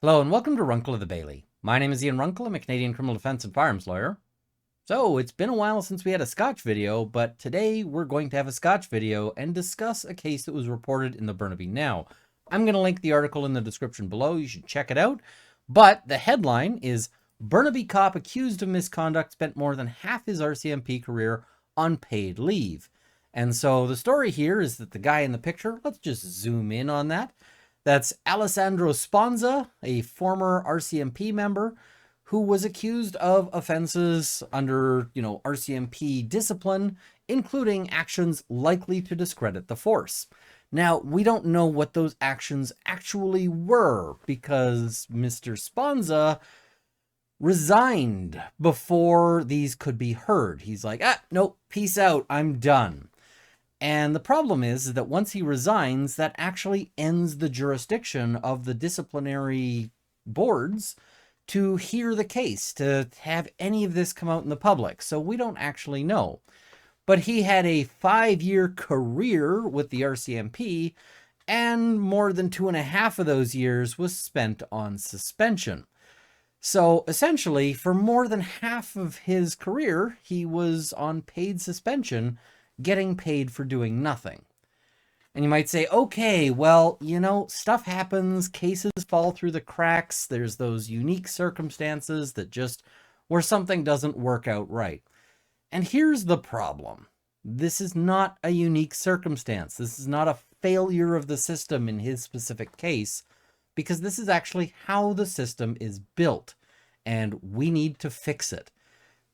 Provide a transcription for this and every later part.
Hello and welcome to Runkle of the Bailey. My name is Ian Runkle. I'm a Canadian criminal defense and firearms lawyer. So it's been a while since we had a Scotch video, but today we're going to have a Scotch video and discuss a case that was reported in the Burnaby Now. I'm going to link the article in the description below. You should check it out. But the headline is Burnaby cop accused of misconduct spent more than half his RCMP career on paid leave. And so the story here is that the guy in the picture, let's just zoom in on that. That's Alessandro Sponza, a former RCMP member who was accused of offenses under, RCMP discipline, including actions likely to discredit the force. Now, we don't know what those actions actually were because Mr. Sponza resigned before these could be heard. He's like, nope, peace out, I'm done. And the problem is that once he resigns, that actually ends the jurisdiction of the disciplinary boards to hear the case, to have any of this come out in the public. So we don't actually know. But he had a 5-year career with the RCMP, and more than 2.5 of those years was spent on suspension. So essentially, for more than half of his career, he was on paid suspension, getting paid for doing nothing. And you might say, okay, well, stuff happens, cases fall through the cracks, there's those unique circumstances that just where something doesn't work out right. And here's the problem. This is not a unique circumstance. This is not a failure of the system in his specific case, because this is actually how the system is built, and we need to fix it.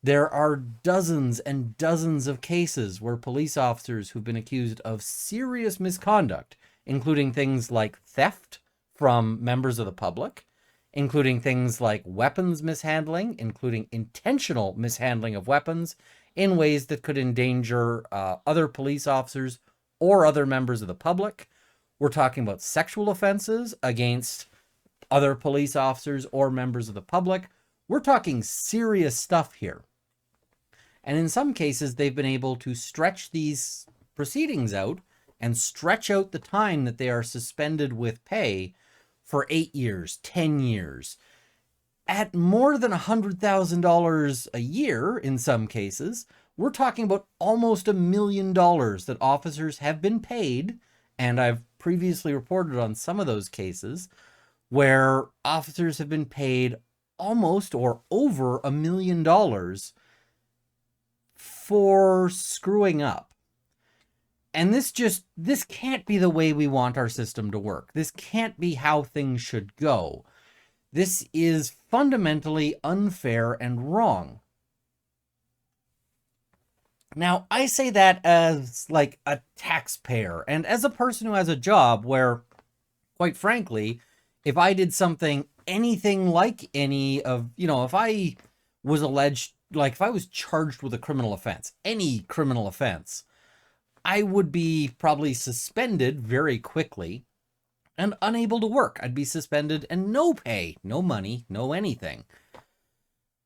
There are dozens and dozens of cases where police officers who've been accused of serious misconduct, including things like theft from members of the public, including things like weapons mishandling, including intentional mishandling of weapons in ways that could endanger other police officers or other members of the public. We're talking about sexual offenses against other police officers or members of the public. We're talking serious stuff here. And in some cases, they've been able to stretch these proceedings out and stretch out the time that they are suspended with pay for 8 years, 10 years. At more than $100,000 a year in some cases, we're talking about almost $1 million that officers have been paid. And I've previously reported on some of those cases where officers have been paid almost or over $1 million for screwing up. And this can't be the way we want our system to work. This can't be how things should go. This is fundamentally unfair and wrong. Now, I say that as like a taxpayer and as a person who has a job where, quite frankly, if I did something anything like any of, if I was alleged, like if I was charged with a criminal offense, any criminal offense, I would be probably suspended very quickly and unable to work. I'd be suspended and no pay, no money, no anything.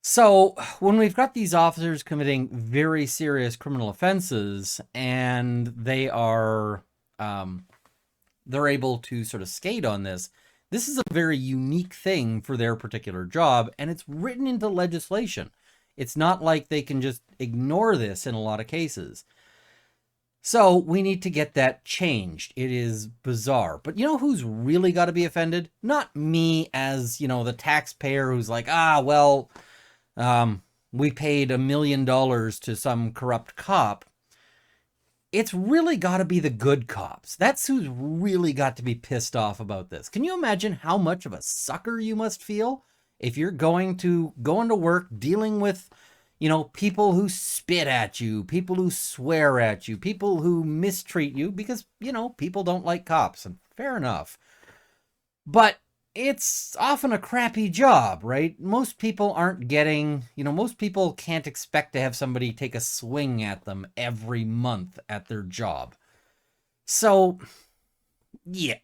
So when we've got these officers committing very serious criminal offenses and they are, they're able to sort of skate on this, this is a very unique thing for their particular job, and it's written into legislation. It's not like they can just ignore this in a lot of cases. So we need to get that changed. It is bizarre. But you know who's really got to be offended? Not me as, the taxpayer who's like, we paid $1 million to some corrupt cop. It's really got to be the good cops. That's who's really got to be pissed off about this. Can you imagine how much of a sucker you must feel if you're going to work dealing with, people who spit at you, people who swear at you, people who mistreat you because, people don't like cops, and fair enough. But it's often a crappy job, right? Most people aren't getting, most people can't expect to have somebody take a swing at them every month at their job. So, yeah,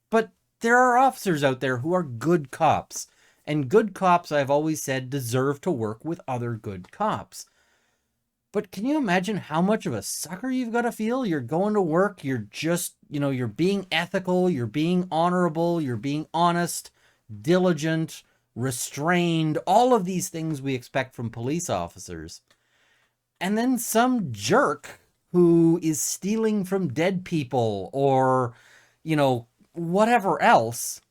but there are officers out there who are good cops. And good cops, I've always said, deserve to work with other good cops. But can you imagine how much of a sucker you've got to feel? You're going to work, you're just, you're being ethical, you're being honorable, you're being honest, diligent, restrained, all of these things we expect from police officers. And then some jerk who is stealing from dead people or, whatever else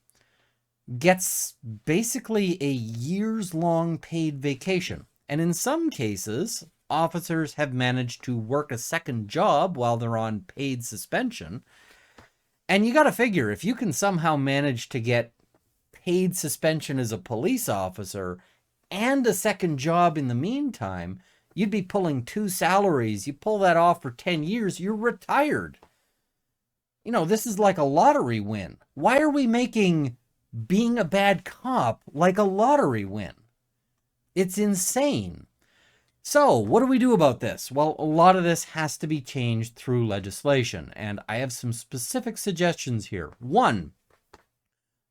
gets basically a years-long paid vacation. And in some cases, officers have managed to work a second job while they're on paid suspension. And you got to figure, if you can somehow manage to get paid suspension as a police officer and a second job in the meantime, you'd be pulling two salaries. You pull that off for 10 years, you're retired. This is like a lottery win. Why are we making being a bad cop like a lottery win? It's insane. So, what do we do about this? Well, a lot of this has to be changed through legislation, and I have some specific suggestions here. One,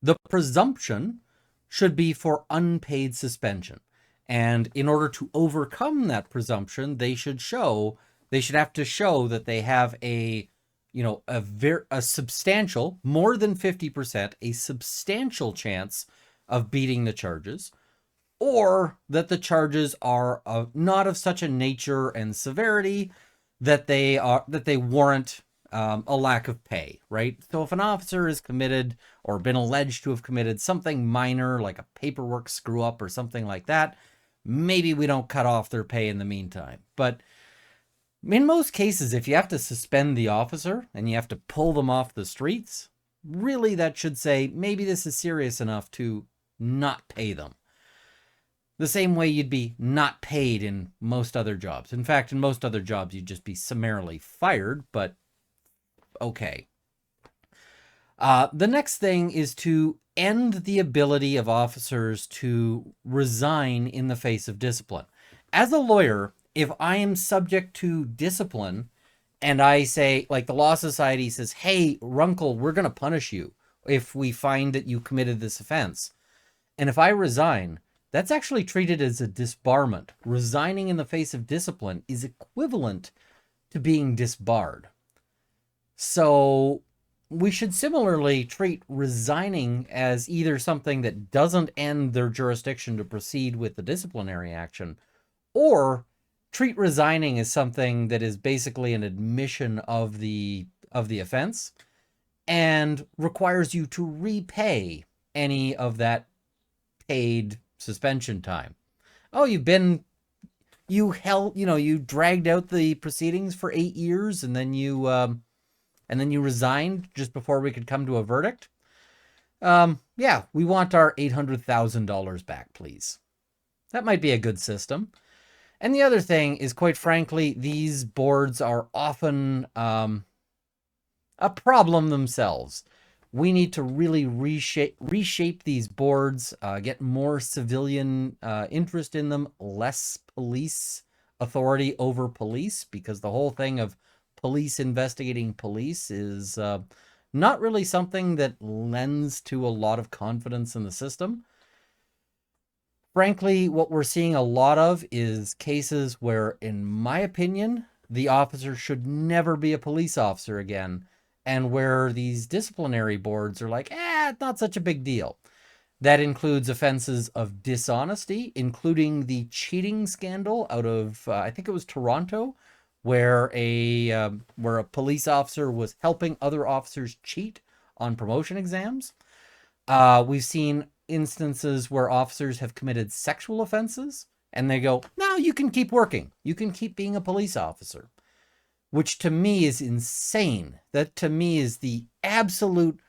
the presumption should be for unpaid suspension. And in order to overcome that presumption, they should have to show that they have a substantial, more than 50%, a substantial chance of beating the charges, or that the charges are not of such a nature and severity that they warrant a lack of pay, right? So if an officer is committed or been alleged to have committed something minor, like a paperwork screw up or something like that, maybe we don't cut off their pay in the meantime. But in most cases, if you have to suspend the officer and you have to pull them off the streets, really that should say maybe this is serious enough to not pay them. The same way you'd be not paid in most other jobs. In fact, in most other jobs, you'd just be summarily fired, but okay. The next thing is to end the ability of officers to resign in the face of discipline. As a lawyer, if I am subject to discipline and I say, like the Law Society says, hey, Runkle, we're going to punish you if we find that you committed this offense. And if I resign, that's actually treated as a disbarment. Resigning in the face of discipline is equivalent to being disbarred. So we should similarly treat resigning as either something that doesn't end their jurisdiction to proceed with the disciplinary action, or treat resigning as something that is basically an admission of the offense and requires you to repay any of that paid suspension time. Oh, you dragged out the proceedings for 8 years and then you resigned just before we could come to a verdict. Yeah, we want our $800,000 back, please. That might be a good system. And the other thing is, quite frankly, these boards are often a problem themselves. We need to really reshape these boards, get more civilian interest in them, less police authority over police, because the whole thing of police investigating police is not really something that lends to a lot of confidence in the system. Frankly, what we're seeing a lot of is cases where, in my opinion, the officer should never be a police officer again, and where these disciplinary boards are like, it's not such a big deal. That includes offenses of dishonesty, including the cheating scandal out of, I think it was Toronto, where a police officer was helping other officers cheat on promotion exams. We've seen instances where officers have committed sexual offenses and they go, no, you can keep working. You can keep being a police officer, which to me is insane. That to me is the absolute,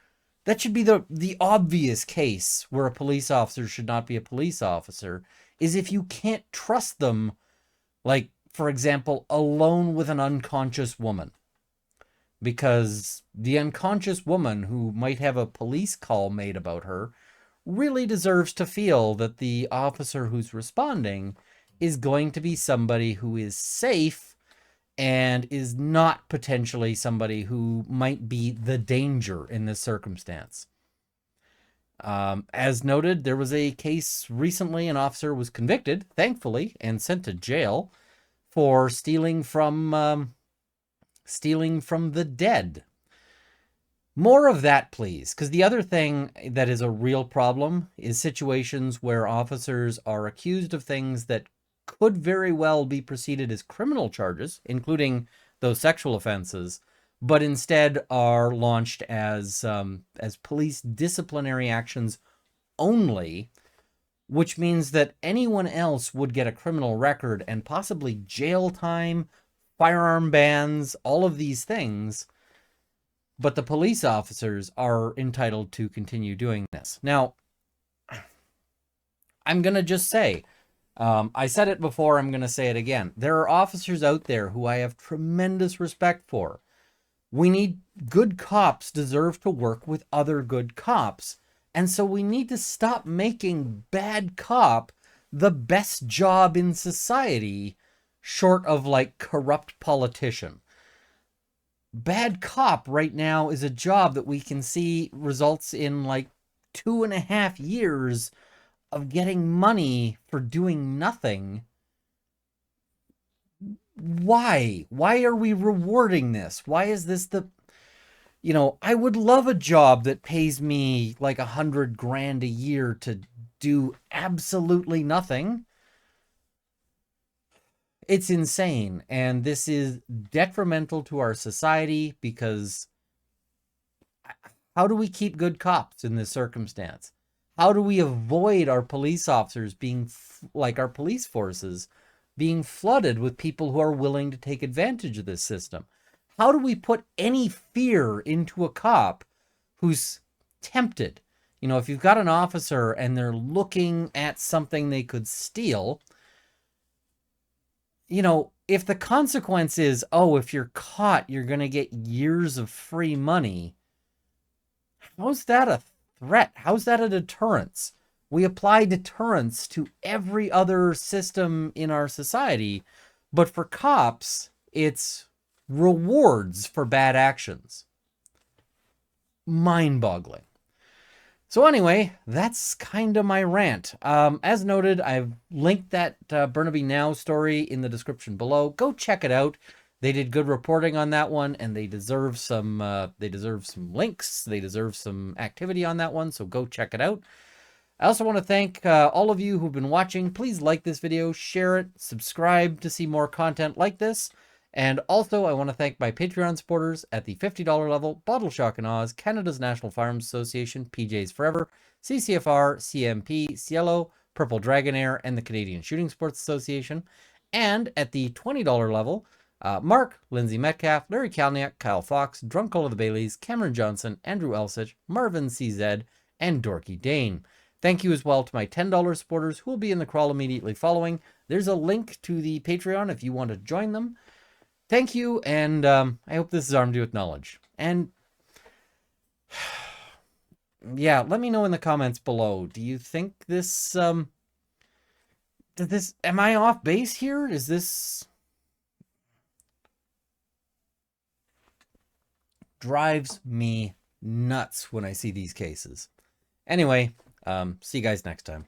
that should be the obvious case where a police officer should not be a police officer, is if you can't trust them, like, for example, alone with an unconscious woman. Because the unconscious woman who might have a police call made about her really deserves to feel that the officer who's responding is going to be somebody who is safe and is not potentially somebody who might be the danger in this circumstance. As noted, there was a case recently, an officer was convicted, thankfully, and sent to jail for stealing from the dead. More of that, please. Because the other thing that is a real problem is situations where officers are accused of things that could very well be preceded as criminal charges, including those sexual offenses, but instead are launched as police disciplinary actions only, which means that anyone else would get a criminal record and possibly jail time, firearm bans, all of these things. But the police officers are entitled to continue doing this. Now, I'm going to just say, I said it before, I'm going to say it again. There are officers out there who I have tremendous respect for. We need good cops deserve to work with other good cops. And so we need to stop making bad cop the best job in society, short of like corrupt politician. Bad cop right now is a job that we can see results in like 2.5 years of getting money for doing nothing. Why? Why are we rewarding this? Why is this the... You know, I would love a job that pays me like $100,000 a year to do absolutely nothing. It's insane. And this is detrimental to our society because how do we keep good cops in this circumstance? How do we avoid our police officers being like our police forces being flooded with people who are willing to take advantage of this system? How do we put any fear into a cop who's tempted? You know, if you've got an officer and they're looking at something they could steal, you know, if the consequence is, oh, if you're caught, you're going to get years of free money, how's that a threat? How's that a deterrence? We apply deterrence to every other system in our society, but for cops, it's rewards for bad actions. Mind-boggling. So anyway, that's kind of my rant. As noted, I've linked that Burnaby Now story in the description below. Go check it out. They did good reporting on that one, and they deserve some links. They deserve some activity on that one, so go check it out. I also want to thank all of you who've been watching. Please like this video, share it, subscribe to see more content like this. And also, I want to thank my Patreon supporters at the $50 level: Bottle Shock and Oz, Canada's National Firearms Association, PJs Forever, CCFR, CMP, Cielo, Purple Dragon Air, and the Canadian Shooting Sports Association. And at the $20 level, Mark, Lindsay Metcalf, Larry Kalniak, Kyle Fox, Drunkle of the Baileys, Cameron Johnson, Andrew Elsich, Marvin CZ, and Dorky Dane. Thank you as well to my $10 supporters who will be in the crawl immediately following. There's a link to the Patreon if you want to join them. Thank you, and I hope this has armed you with knowledge. And yeah, let me know in the comments below. Do you think this, am I off base here? Is this... drives me nuts when I see these cases. Anyway, see you guys next time.